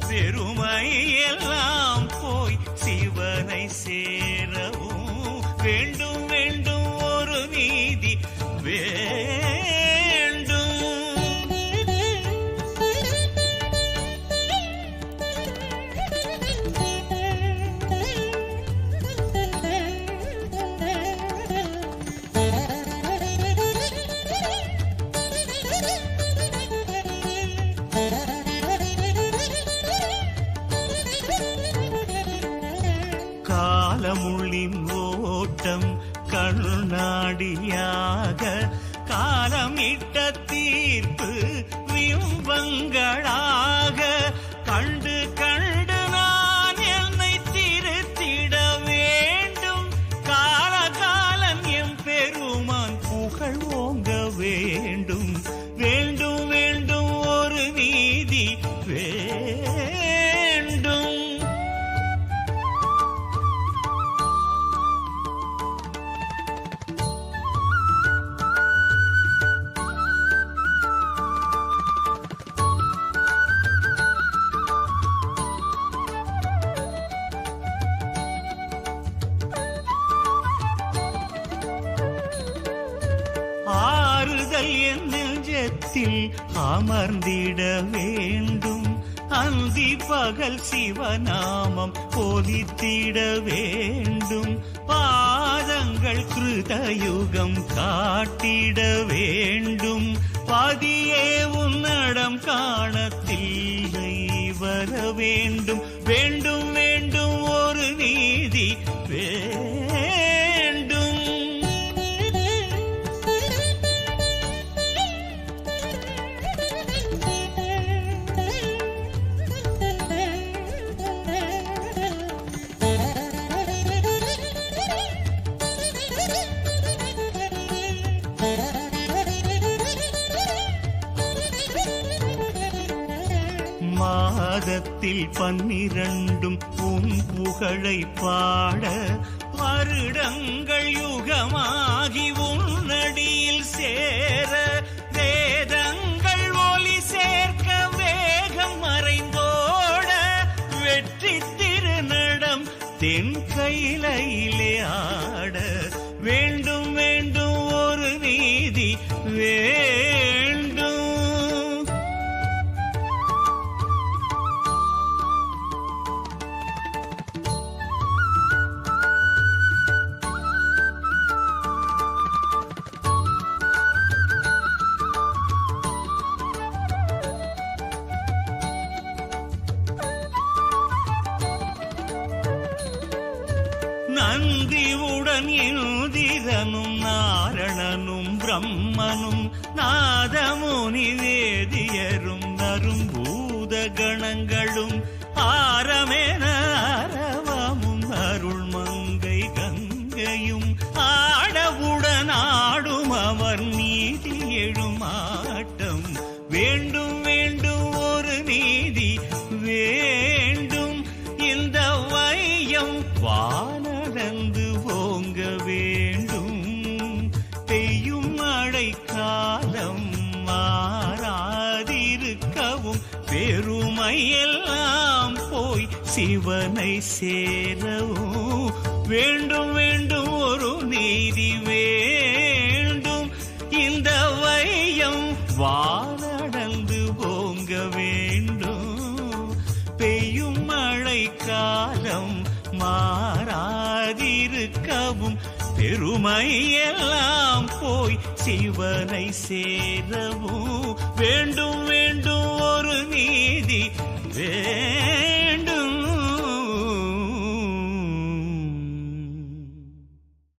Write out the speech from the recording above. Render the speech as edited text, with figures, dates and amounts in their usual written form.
பெருமை எல்லாம் போய் சிவனை சேரவும் வேண்டும் வேண்டும் ஒரு நீதி காலமுள்ளின் ஓட்டம் கண்ணாடியாக காலமிட்ட தீர்ப்பு விம்பங்களாக கண்டு கண்டு நான் என்னை திருத்திட வேண்டும். காலகாலம் எம் பெருமான் புகழ் ஓங்க வேண்டும். வேண்டும் வேண்டும் ஒரு நீதி வேண்டும். ஆறுதல் என் நெஞ்சத்தில் அமர்ந்திட வேண்டும். அந்தி பகல் சிவநாமம் போதித்திட வேண்டும். பாதங்கள் கிருதயுகம் காட்டிட வேண்டும். பதியே உன்னடம் காணத்தில்லை வர வேண்டும். வேண்டும் வேண்டும் ஒரு நீதி வேண்டும். மாதத்தில் 12 உன் புகழை பாட வருடங்கள் யுகமாகி உன்னடியில் சேர வேதங்கள் ஒலி சேர்க்க வேகம் மறைந்தோட வெற்றி திருநடம் தென் கையிலே ஆட வேண்டும் வேண்டும் ஒரு நீதி வேண்டும். நந்தியுடன் இந்திரனும் நாரணனும் பிரம்மனும் நாதமுனி வேதியரும் நரும்பூத கணங்களும் ஆரமென அரவமும் அருள்மங்கை கங்கையும் ஆடவுடன் ஆடும் அவர் நீதி எழும் ஆட்டம் வேண்டும் வேண்டும் ஒரு நீதி வேண்டும். இந்த வையம் வானடந்து ஓங்க வேண்டும். பெய்யும் மழை காலம் மாறாதிருக்கவும் பெருமையெல்லாம் போய் சிவனை சேரவும் வேண்டும் வேண்டும் ஒரு நீதி வேண்டும். இந்த வையம் வானடந்து ஓங்க வேண்டும். பெய்யும் மழை காலம் மாறாதிருக்கவும் பெருமையெல்லாம் போய் சிவனை சேரவும் வேண்டும் வேண்டும் ஒரு நீதி வேண்டும்.